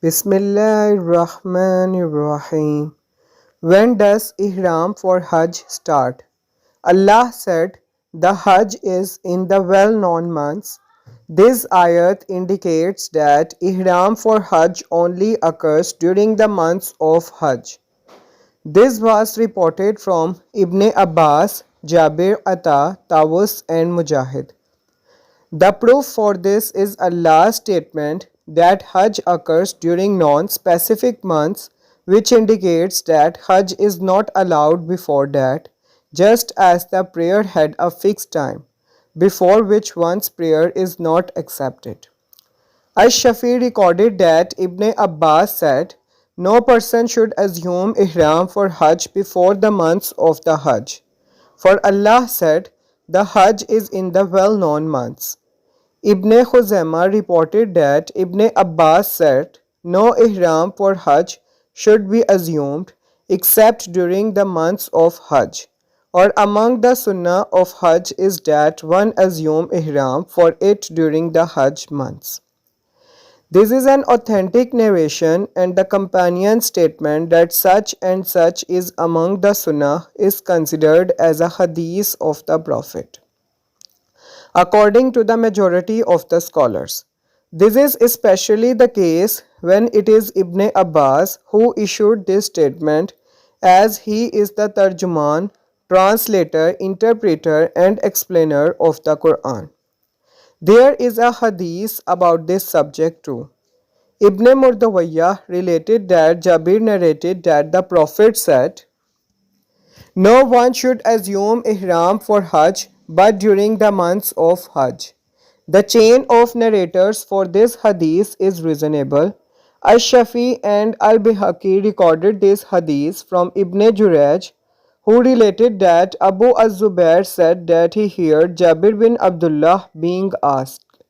Bismillahirrahmanirrahim. When does Ihram for Hajj start? Allah said, the Hajj is in the well-known months. This ayat indicates that Ihram for Hajj only occurs during the months of Hajj. This was reported from Ibn Abbas, Jabir Atta, Tawus and Mujahid. The proof for this is Allah's statement that Hajj occurs during non-specific months, which indicates that Hajj is not allowed before that, just as the prayer had a fixed time, before which one's prayer is not accepted. Ash-Shafi recorded that Ibn Abbas said, no person should assume ihram for Hajj before the months of the Hajj. For Allah said, the Hajj is in the well-known months. Ibn Khuzaimah reported that Ibn Abbas said, no ihram for Hajj should be assumed except during the months of Hajj. Or among the sunnah of Hajj is that one assume ihram for it during the Hajj months. This is an authentic narration, and the companion statement that such and such is among the sunnah is considered as a hadith of the Prophet, according to the majority of the scholars. This is especially the case when it is Ibn Abbas who issued this statement, as he is the tarjuman, translator, interpreter and explainer of the Qur'an. There is a hadith about this subject too. Ibn Murdawayah related that Jabir narrated that the Prophet said, no one should assume ihram for Hajj but during the months of Hajj. The chain of narrators for this hadith is reasonable. Ash-Shafi and Al-Bihaqi recorded this hadith from Ibn Jurayj, who related that Abu Az-Zubair said that he heard Jabir bin Abdullah being asked,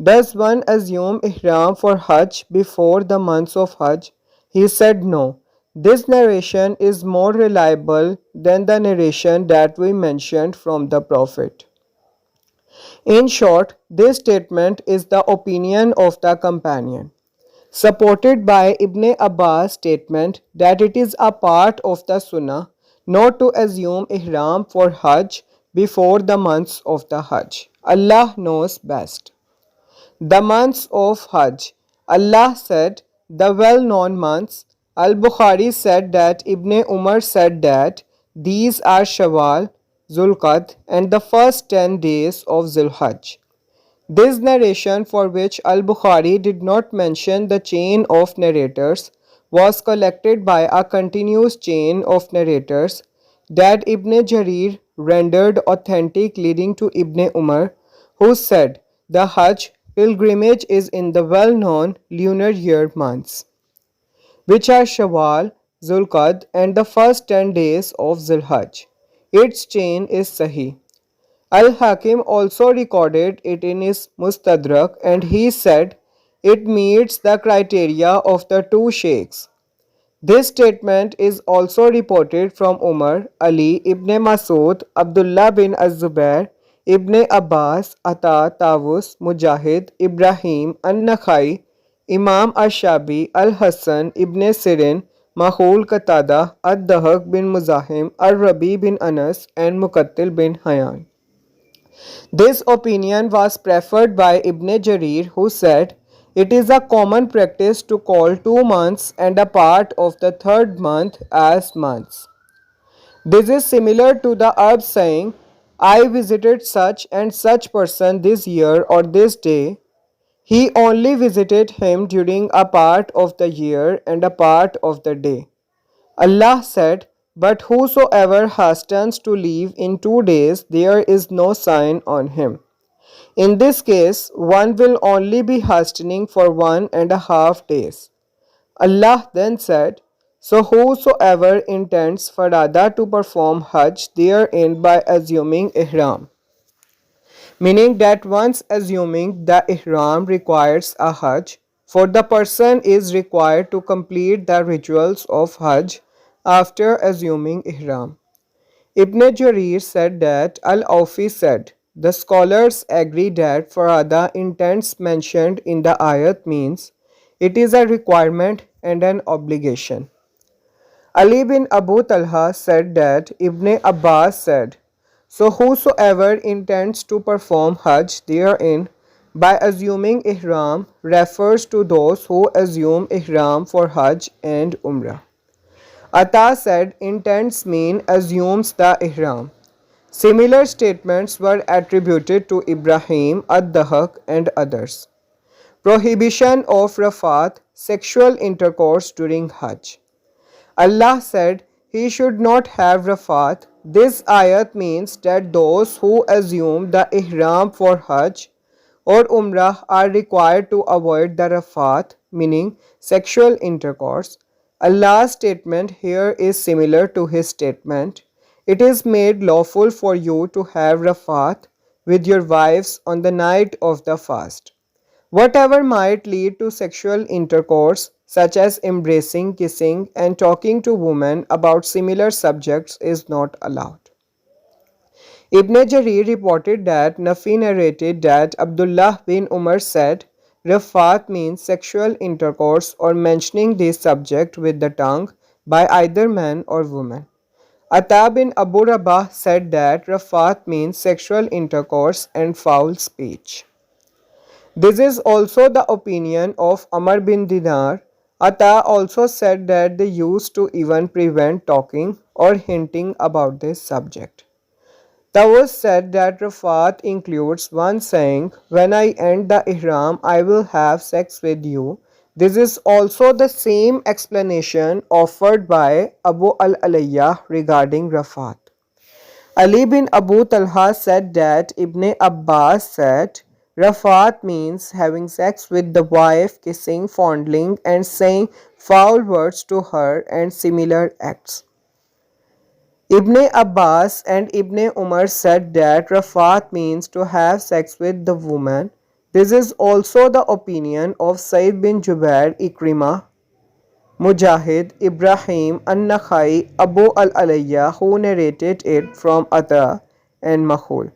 does one assume ihram for Hajj before the months of Hajj? He said no. This narration is more reliable than the narration that we mentioned from the Prophet. In short, this statement is the opinion of the companion, supported by Ibn Abbas' statement that it is a part of the Sunnah not to assume ihram for Hajj before the months of the Hajj. Allah knows best. The months of Hajj. Allah said, the well-known months. Al-Bukhari said that Ibn Umar said that these are Shawwal, Zulqad and the first 10 days of Zulhajj. This narration, for which Al-Bukhari did not mention the chain of narrators, was collected by a continuous chain of narrators that Ibn Jarir rendered authentic, leading to Ibn Umar, who said, the Hajj pilgrimage is in the well-known lunar year months, which are Shawwal, Zulqad and the first 10 days of Zulhajj. Its chain is Sahih. Al-Hakim also recorded it in his Mustadrak, and he said it meets the criteria of the two sheikhs. This statement is also reported from Umar, Ali ibn Masud, Abdullah bin Az-Zubair, Ibn Abbas, Atta, Tawus, Mujahid, Ibrahim, An-Nakhai, Imam Ash-Shabi, Al-Hassan, Ibn Sirin, Mahul Qatada, Ad-Dahak bin Muzahim, Ar-Rabi bin Anas and Muqattil bin Hayyan. This opinion was preferred by Ibn Jarir, who said, it is a common practice to call 2 months and a part of the third month as months. This is similar to the Arab saying, I visited such and such person this year or this day. He only visited him during a part of the year and a part of the day. Allah said, but whosoever hastens to leave in 2 days, there is no sign on him. In this case, one will only be hastening for 1.5 days. Allah then said, so whosoever intends farada to perform Hajj therein by assuming ihram, meaning that once assuming the ihram requires a Hajj, for the person is required to complete the rituals of Hajj after assuming ihram. Ibn Jarir said that Al-Awfi said, the scholars agree that farada intents mentioned in the ayat means It is a requirement and an obligation. Ali bin Abu Talha said that Ibn Abbas said, "So whosoever intends to perform Hajj therein by assuming Ihram refers to those who assume Ihram for Hajj and Umrah." Atta said, "Intents mean assumes the Ihram." Similar statements were attributed to Ibrahim, ad-Dahak and others. Prohibition of Rafat, sexual intercourse during Hajj. Allah said he should not have Rafat. This ayat means that those who assume the Ihram for Hajj or Umrah are required to avoid the Rafat, meaning sexual intercourse. Allah's statement here is similar to his statement. It is made lawful for you to have Rafat with your wives on the night of the fast. Whatever might lead to sexual intercourse, such as embracing, kissing, and talking to women about similar subjects, is not allowed. Ibn Jarir reported that Nafi narrated that Abdullah bin Umar said, "Rafat means sexual intercourse or mentioning this subject with the tongue by either man or woman." Atta bin Abu Rabah said that Rafat means sexual intercourse and foul speech. This is also the opinion of Amr bin Dinar. Atta also said that they used to even prevent talking or hinting about this subject. Tawus said that Rafat includes one saying, "When I end the Ihram, I will have sex with you." This is also the same explanation offered by Abu al-Alayya regarding Rafat. Ali bin Abu Talha said that Ibn Abbas said, "Rafat means having sex with the wife, kissing, fondling, and saying foul words to her and similar acts." Ibn Abbas and Ibn Umar said that Rafat means to have sex with the woman. This is also the opinion of Sayyid bin Jubair, Ikrimah, Mujahid, Ibrahim, An-Nakhai, Abu al-Alayya, who narrated it from Atta and Mahul.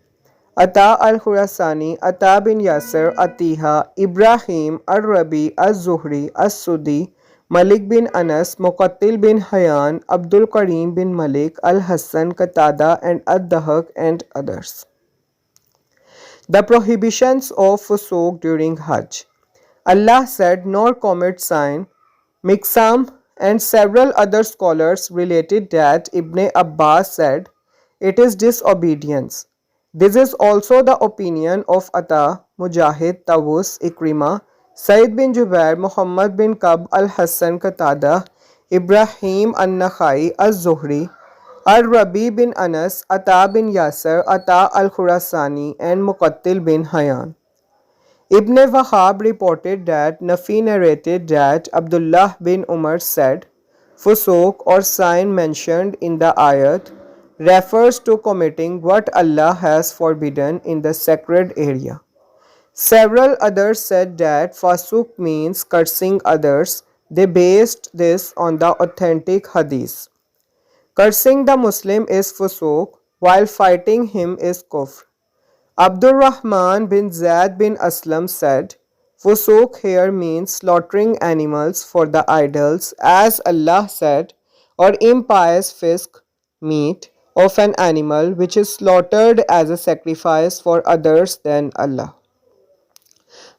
Atta al-Khurasani, Atta bin Yasir, Atiha, Ibrahim, Ar-Rabi, Az-Zuhri, As-Sudi, Malik bin Anas, Muqattil bin Hayyan, Abdul Karim bin Malik, Al-Hassan, Qatada and Ad-Dahak and others. The prohibitions of Fusuk during Hajj. Allah said, "Nor commit sin." Miksam and several other scholars related that Ibn Abbas said, "It is disobedience." This is also the opinion of Atta, Mujahid, Tawus, Ikrimah, Sayyid bin Jubair, Muhammad bin Kab, Al-Hassan, Qatada, Ibrahim An-Nakhai, Az-Zuhri, Ar-Rabi bin Anas, Atta bin Yasir, Atta al-Khurasani and Muqattil bin Hayyan. Ibn Wahab reported that Nafi narrated that Abdullah bin Umar said, "Fusuk or sign mentioned in the ayat refers to committing what Allah has forbidden in the sacred area." Several others said that Fasuk means cursing others. They based this on the authentic hadith. Cursing the Muslim is Fusuk, while fighting him is Kufr. Abdurrahman bin Zaid bin Aslam said, "Fusuk here means slaughtering animals for the idols, as Allah said, or impious fisk, meat of an animal which is slaughtered as a sacrifice for others than Allah."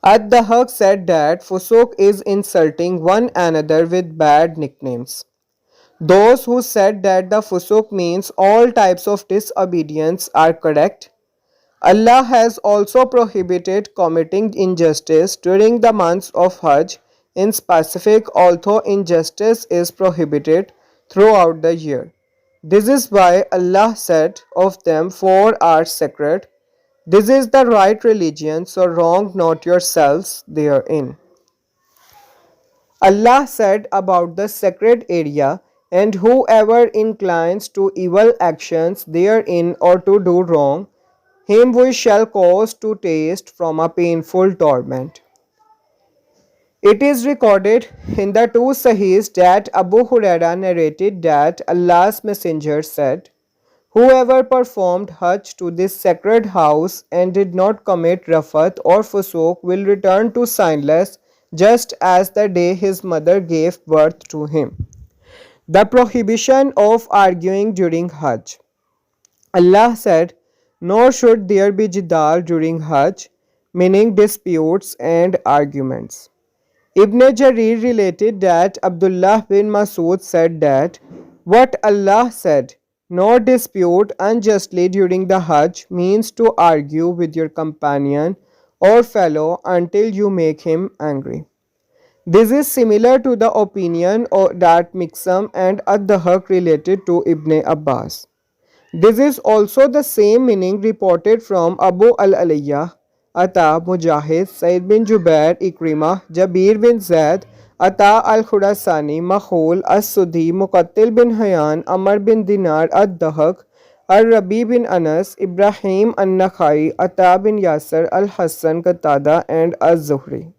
Ad-Dahak said that Fusuk is insulting one another with bad nicknames. Those who said that the Fusuk means all types of disobedience are correct. Allah has also prohibited committing injustice during the months of Hajj in specific, although injustice is prohibited throughout the year. This is why Allah said of them, "Four are sacred." This is the right religion, so wrong not yourselves therein. Allah said about the sacred area, "And whoever inclines to evil actions therein or to do wrong, him we shall cause to taste from a painful torment." It is recorded in the two Sahihs that Abu Huraira narrated that Allah's Messenger said, "Whoever performed Hajj to this sacred house and did not commit Rafat or Fusuk will return to sinless just as the day his mother gave birth to him. The prohibition of arguing during Hajj. Allah said, nor should there be jidal during Hajj, meaning disputes and arguments. Ibn Jarir related that Abdullah bin Masud said that what Allah said, nor dispute unjustly during the Hajj, means to argue with your companion or fellow until you make him angry. This is similar to the opinion that Miqsam and Ad-Dahak related to Ibn Abbas. This is also the same meaning reported from Abu al-Aliyah, Ata, Mujahid, Sayyid bin Jubair, Ikrimah, Jabir bin Zaid, Ata al-Khurasani, Makhul, As-Sudhi, Muqattil bin Hayyan, Amr bin Dinar, Ad-Dahak, Al-Rabi bin Anas, Ibrahim al-Nakhai, Ata bin Yasir, Al-Hassan, Qatada and Az-Zuhri.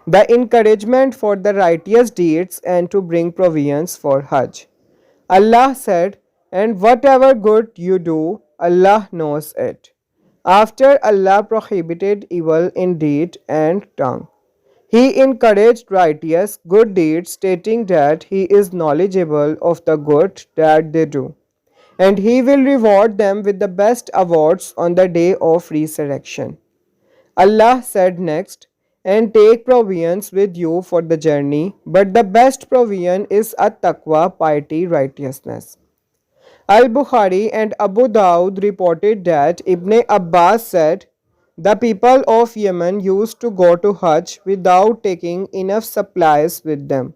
The encouragement for the righteous deeds and to bring provisions for Hajj. Allah said, and whatever good you do, Allah knows it. After Allah prohibited evil in deed and tongue, He encouraged righteous good deeds, stating that He is knowledgeable of the good that they do, and He will reward them with the best awards on the day of resurrection. Allah said next, and take provisions with you for the journey, but the best provision is at-taqwa, piety, righteousness. Al-Bukhari and Abu Dawud reported that Ibn Abbas said, the people of Yemen used to go to Hajj without taking enough supplies with them.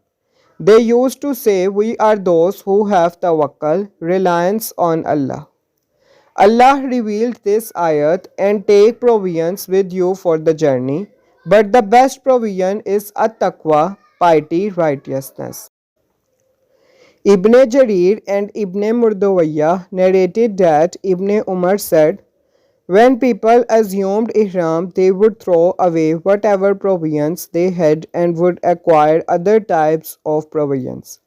They used to say, we are those who have tawakkul, reliance on Allah. Allah revealed this ayat, and take provisions with you for the journey, but the best provision is at-taqwa, piety, righteousness. Ibn Jarir and Ibn Murdawayah narrated that Ibn Umar said, when people assumed ihram, they would throw away whatever provisions they had and would acquire other types of provisions.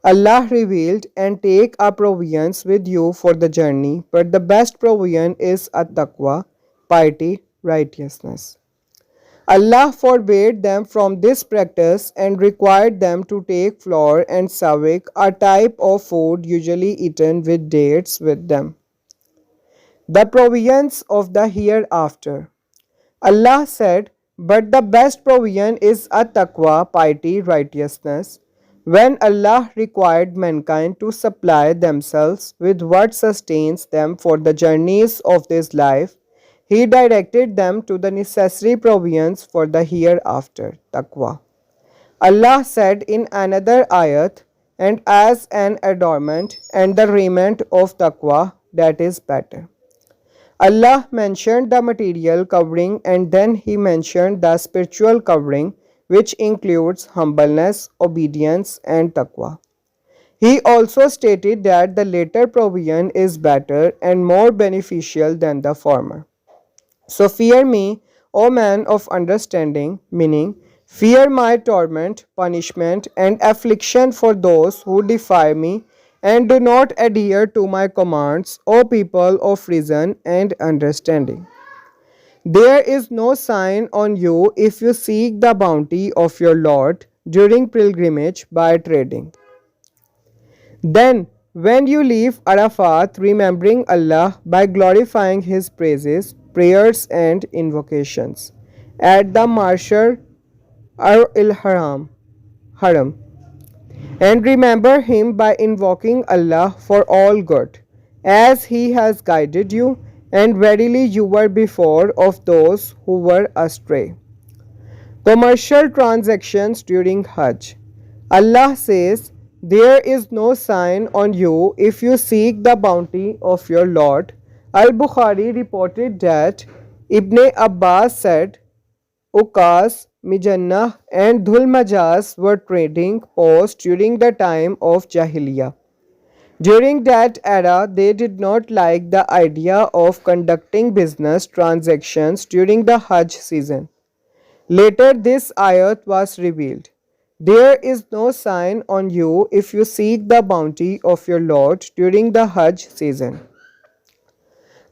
Allah revealed, and take up provisions with you for the journey, but the best provision is at-taqwa, piety, righteousness. Allah forbade them from this practice and required them to take flour and sawik, a type of food usually eaten with dates, with them. The provisions of the hereafter. Allah said, but the best provision is at-taqwa, piety, righteousness. When Allah required mankind to supply themselves with what sustains them for the journeys of this life, He directed them to the necessary provisions for the hereafter, taqwa. Allah said in another ayat, and as an adornment and the raiment of taqwa, that is better. Allah mentioned the material covering, and then He mentioned the spiritual covering, which includes humbleness, obedience, and taqwa. He also stated that the later provision is better and more beneficial than the former. So fear me, O man of understanding, meaning fear my torment, punishment, and affliction for those who defy me and do not adhere to my commands, O people of reason and understanding. There is no sign on you if you seek the bounty of your Lord during pilgrimage by trading. Then, when you leave Arafat, remembering Allah by glorifying His praises, prayers, and invocations at the Mashar al-Haram, and remember Him by invoking Allah for all good, as He has guided you, and verily you were before of those who were astray. Commercial transactions during Hajj. Allah says, there is no sign on you if you seek the bounty of your Lord. Al-Bukhari reported that Ibn Abbas said, Uqas, Mijannah and Dhul-Majaz were trading posts during the time of Jahiliyyah. During that era, they did not like the idea of conducting business transactions during the Hajj season. Later, this ayat was revealed. There is no sign on you if you seek the bounty of your Lord during the Hajj season.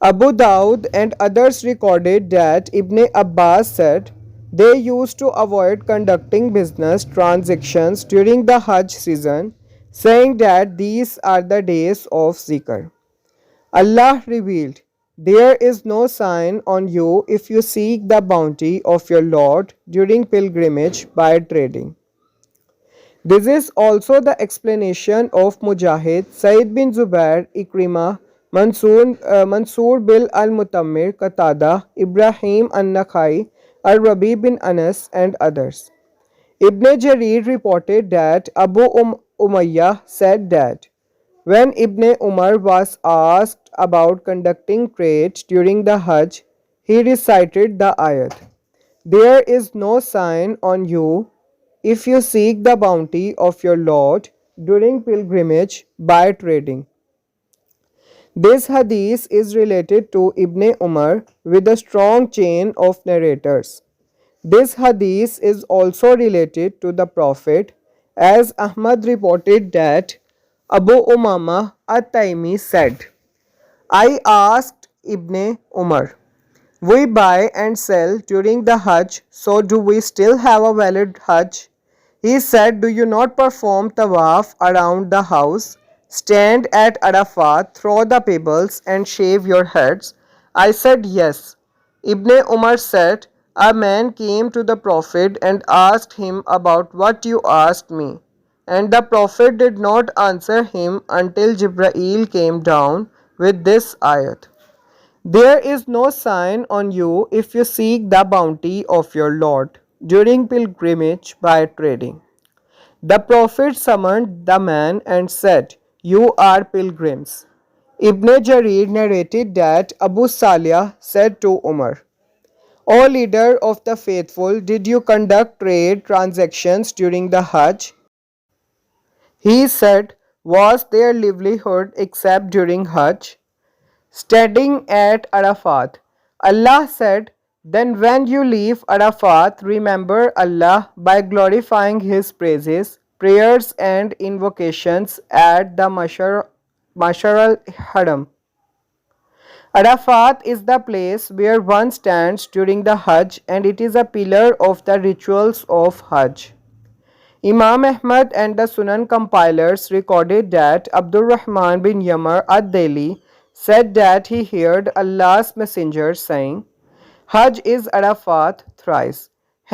Abu Dawud and others recorded that Ibn Abbas said, They used to avoid conducting business transactions during the Hajj season, saying that these are the days of zikr. Allah revealed, "There is no sign on you if you seek the bounty of your Lord during pilgrimage by trading." This is also the explanation of Mujahid, Said bin Zubair, Ikrimah, Mansur bil al-Mutammir, Qatada, Ibrahim an-Nakhai, al-Rabi bin Anas and others. Ibn Jarir reported that Abu Umayyah said that when Ibn Umar was asked about conducting trade during the Hajj, he recited the ayat, "There is no sign on you if you seek the bounty of your Lord during pilgrimage by trading." This hadith is related to Ibn Umar with a strong chain of narrators. This hadith is also related to the Prophet, as Ahmad reported that Abu Umama at-Taimi said, "I asked Ibn Umar, we buy and sell during the Hajj, so do we still have a valid Hajj?" He said, "Do you not perform tawaf around the house, stand at Arafat, throw the pebbles and shave your heads?" I said, "Yes." Ibn Umar said, "A man came to the Prophet and asked him about what you asked me. And the Prophet did not answer him until Jibreel came down with this ayat. There is no sign on you if you seek the bounty of your Lord during pilgrimage by trading." The Prophet summoned the man and said, "You are pilgrims." Ibn Jarir narrated that Abu Salih said to Umar, "O leader of the faithful, did you conduct trade transactions during the Hajj?" He said, "Was their livelihood except during Hajj?" Standing at Arafat, Allah said, "Then when you leave Arafat, remember Allah by glorifying His praises, prayers and invocations at the Mashar al-Haram." Arafat is the place where one stands during the Hajj, and it is a pillar of the rituals of Hajj. Imam Ahmad and the Sunan compilers recorded that Abdul Rahman bin Yamar ad-Daili said that he heard Allah's messenger saying, "Hajj is Arafat thrice.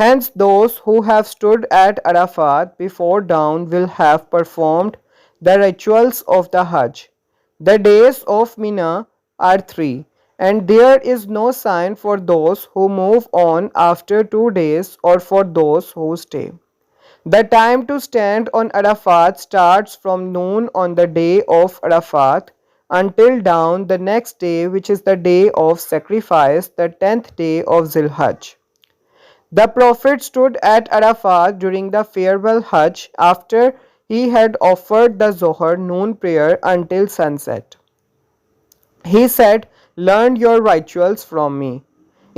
Hence those who have stood at Arafat before dawn will have performed the rituals of the Hajj. The days of Mina are 3, and there is no sign for those who move on after 2 days or for those who stay. The time to stand on Arafat starts from noon on the day of Arafat until dawn the next day, which is the day of sacrifice, the 10th day of Zilhajj." The Prophet stood at Arafat during the farewell Hajj after he had offered the Zohar noon prayer until sunset. He said, "Learn your rituals from me."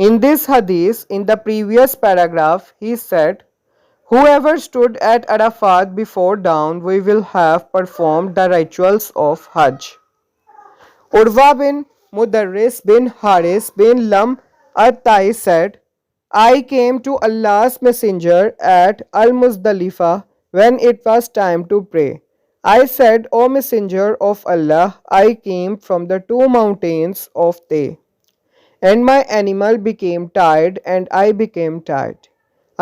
In this hadith, in the previous paragraph, he said, "Whoever stood at Arafat before dawn, we will have performed the rituals of Hajj." Urwa bin Mudarris bin Haris bin Lam at-Tai said, "I came to Allah's messenger at Al-Muzdalifah when it was time to pray. I said, 'O messenger of Allah, I came from the 2 mountains of Tay, and my animal became tired and I became tired.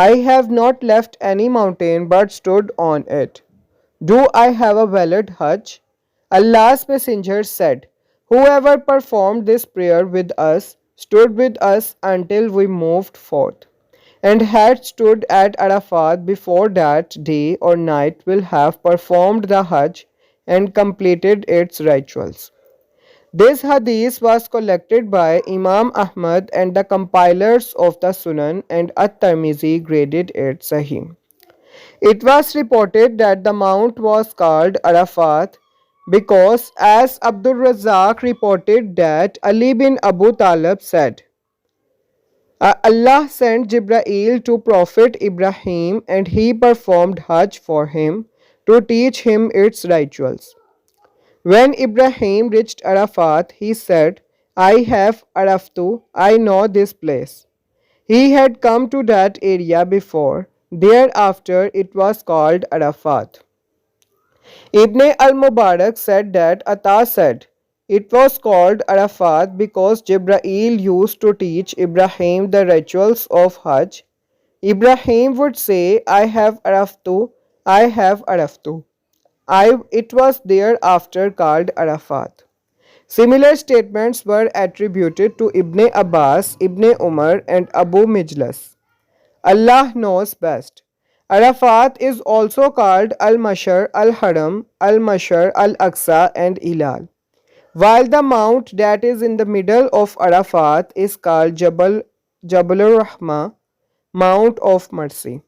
I have not left any mountain but stood on it. Do I have a valid Hajj?" Allah's messenger said, "Whoever performed this prayer with us stood with us until we moved forth, and had stood at Arafat before that day or night will have performed the Hajj and completed its rituals." This hadith was collected by Imam Ahmad and the compilers of the Sunan, and At-Tirmizi graded it Sahih. It was reported that the mount was called Arafat because, as Abdul Razzaq reported, that Ali bin Abu Talib said, Allah sent Jibreel to Prophet Ibrahim and he performed Hajj for him to teach him its rituals. When Ibrahim reached Arafat, he said, "I have Araftu, I know this place." He had come to that area before. Thereafter, it was called Arafat. Ibn al-Mubarak said that Atta said, it was called Arafat because Jibreel used to teach Ibrahim the rituals of Hajj. Ibrahim would say, I have Araftu, I have Araftu. It was thereafter called Arafat. Similar statements were attributed to Ibn Abbas, Ibn Umar, and Abu Mijlas. Allah knows best. Arafat is also called Al-Mashar, Al-Haram, Al-Mashar, Al-Aqsa, and Ilal, while the mount that is in the middle of Arafat is called Jabal Rahma, Mount of Mercy.